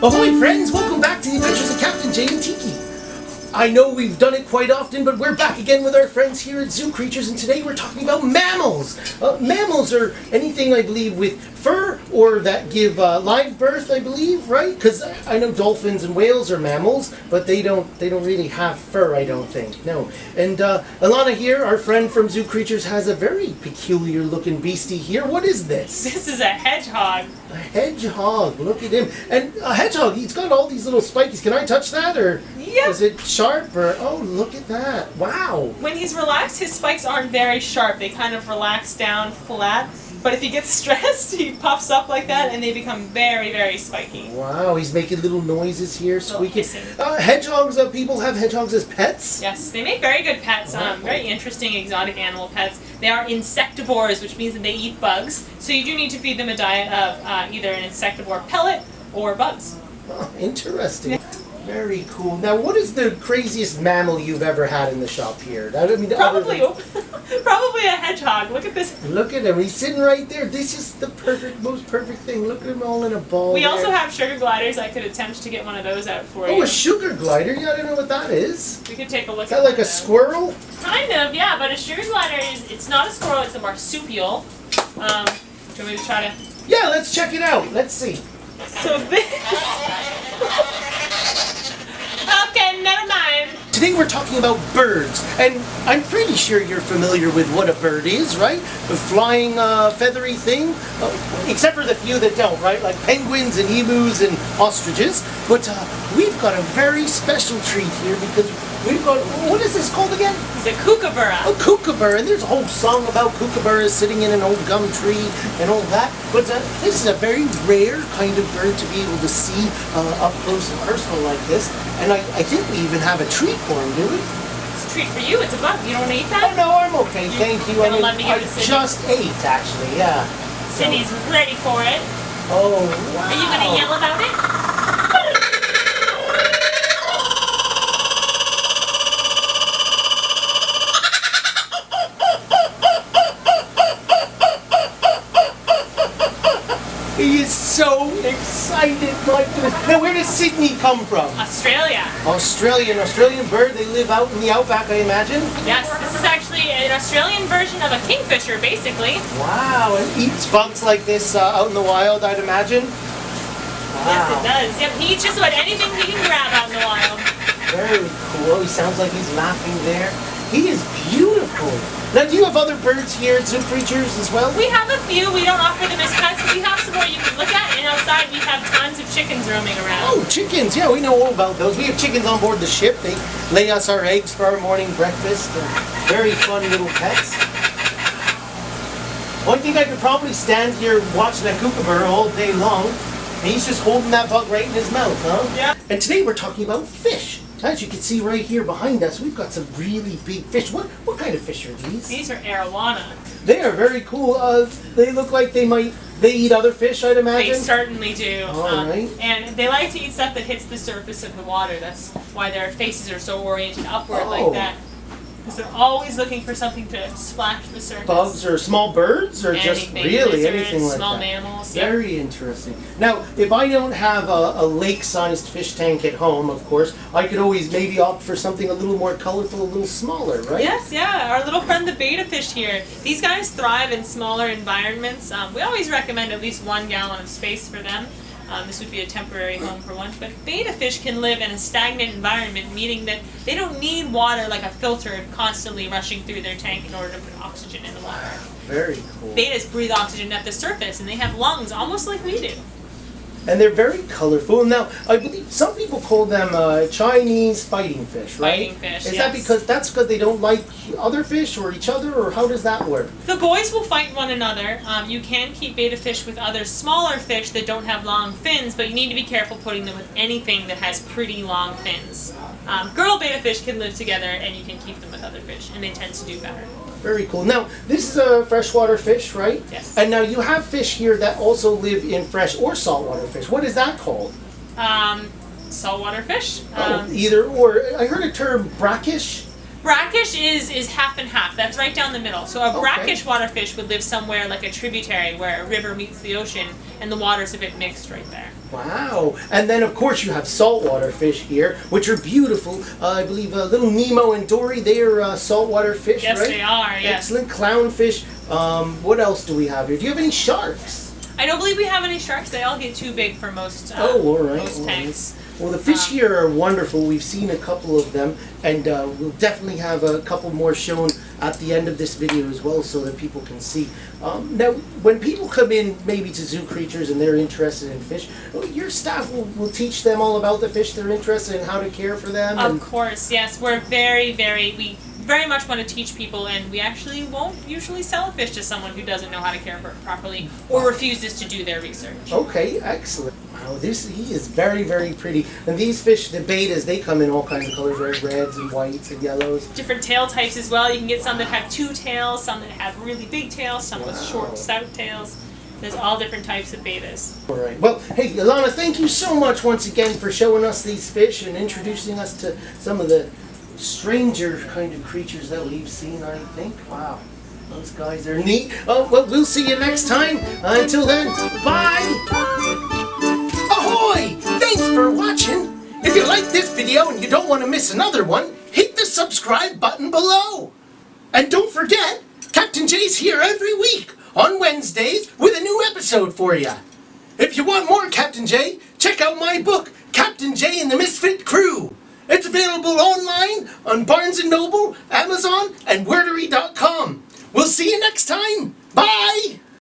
Ahoy friends, welcome back to the adventures of Captain Jay and Tiki. I know we've done it quite often, but we're back again with our friends here at Zoo Creatures, and today we're talking about mammals. Mammals are anything, I believe, with fur or that give live birth, I believe, right? Because I know dolphins and whales are mammals, but they don't really have fur, I don't think. No. And Alana here, our friend from Zoo Creatures, has a very peculiar looking beastie here. What is this? This is a hedgehog. A hedgehog. Look at him. And a hedgehog, he's got all these little spikies. Can I touch that, or yep. Is it sharp? Or oh, look at that! Wow. When he's relaxed, his spikes aren't very sharp. They kind of relax down flat. But if he gets stressed, he puffs up like that, and they become very, very spiky. Wow, he's making little noises here, squeaking. Oh, Hedgehogs. People have hedgehogs as pets. Yes, they make very good pets. Very interesting exotic animal pets. They are insectivores, which means that they eat bugs. So you do need to feed them a diet of either an insectivore pellet or bugs. Oh, interesting. Very cool. Now, what is the craziest mammal you've ever had in the shop here? I mean, probably a hedgehog. Look at this. Look at him. He's sitting right there. This is the most perfect thing. Look at him all in a ball. We also have sugar gliders. I could attempt to get one of those out for you. Oh, a sugar glider? Yeah, I don't know what that is. We could take a look. Is that like a squirrel? Kind of, yeah. But a sugar glider it's not a squirrel. It's a marsupial. Do you want me to try to? Yeah, let's check it out. Let's see. So this. Okay, never mind. Today we're talking about birds, and I'm pretty sure you're familiar with what a bird is, right? The flying, feathery thing, except for the few that don't, right? Like penguins and emus and ostriches. But we've got a very special treat here because we've got, what is this called again? It's a kookaburra. A kookaburra, and there's a whole song about kookaburras sitting in an old gum tree and all that. But this is a very rare kind of bird to be able to see up close and personal like this. And I think we even have a treat for him, do we? It's a treat for you. It's a bug. You don't want to eat that? Oh, no, I'm okay. Thank you. I just ate, actually, yeah. Cindy's ready for it. Oh, wow. Are you going to yell about it? He is so excited, my goodness. Now, where does Sydney come from? Australia. An Australian bird. They live out in the outback, I imagine? Yes, this is actually an Australian version of a kingfisher, basically. Wow, and eats bugs like this out in the wild, I'd imagine? Wow. Yes, it does. Yep, he eats just about anything he can grab out in the wild. Very cool. He sounds like he's laughing there. He is beautiful. Now, do you have other birds here at Zoo Creatures as well? We have a few. We don't offer them as pets, but we have some more you can look at. And outside, we have tons of chickens roaming around. Oh, chickens. Yeah, we know all about those. We have chickens on board the ship. They lay us our eggs for our morning breakfast. They're very fun little pets. Well, I think I could probably stand here watching a kookaburra all day long. And he's just holding that bug right in his mouth, huh? Yeah. And today we're talking about fish. As you can see right here behind us, we've got some really big fish. What kind of fish are these? These are Arowana. They are very cool. They look like they eat other fish, I'd imagine. They certainly do. All right. And they like to eat stuff that hits the surface of the water. That's why their faces are so oriented upward like that. Because they're always looking for something to splash the surface. Bugs or small birds or just really lizards, anything like small that? Mammals. Very interesting. Now, if I don't have a lake-sized fish tank at home, of course, I could always maybe opt for something a little more colorful, a little smaller, right? Yes, yeah. Our little friend the betta fish here. These guys thrive in smaller environments. We always recommend at least 1 gallon of space for them. This would be a temporary home for one, but betta fish can live in a stagnant environment, meaning that they don't need water like a filter constantly rushing through their tank in order to put oxygen in the water. Very cool. Bettas breathe oxygen at the surface, and they have lungs almost like we do. And they're very colorful. Now, I believe some people call them Chinese fighting fish, right? Fighting fish, Is that because they don't like other fish or each other, or how does that work? The boys will fight one another. You can keep betta fish with other smaller fish that don't have long fins, but you need to be careful putting them with anything that has pretty long fins. Girl betta fish can live together, and you can keep them with other fish, and they tend to do better. Very cool. Now, this is a freshwater fish, right? Yes. And now you have fish here that also live in fresh or saltwater fish. What is that called? Saltwater fish. Either or. I heard a term brackish. Brackish is half and half. That's right down the middle. So a brackish waterfish would live somewhere like a tributary where a river meets the ocean and the water's a bit mixed right there. Wow. And then, of course, you have saltwater fish here, which are beautiful. I believe little Nemo and Dory, they are saltwater fish, Yes, right? they are, yes. Excellent. Clownfish. What else do we have here? Do you have any sharks? I don't believe we have any sharks. They all get too big for most, all right. most tanks. Well, the fish here are wonderful. We've seen a couple of them, and we'll definitely have a couple more shown at the end of this video as well, so that people can see. Now, when people come in maybe to Zoo Creatures and they're interested in fish, your staff will teach them all about the fish they're interested in, how to care for them. Of course, yes. We're we very much want to teach people, and we actually won't usually sell a fish to someone who doesn't know how to care for it properly or refuses to do their research. Okay, excellent. Wow, he is very, very pretty. And these fish, the betas, they come in all kinds of colors, right? Reds and whites and yellows. Different tail types as well. You can get some that have 2 tails, some that have really big tails, some with short, stout tails. There's all different types of betas. All right. Well, hey, Ilana, thank you so much once again for showing us these fish and introducing us to some of the stranger kind of creatures that we've seen, I think. Wow. Those guys are neat. Oh, well, we'll see you next time. Until then, bye! Ahoy! Thanks for watching. If you like this video and you don't want to miss another one, hit the subscribe button below. And don't forget, Captain Jay's here every week on Wednesdays with a new episode for you. If you want more Captain Jay, check out my book, Captain Jay and the Misfit Crew. It's available online on Barnes & Noble, Amazon, and Wordery.com. We'll see you next time. Bye!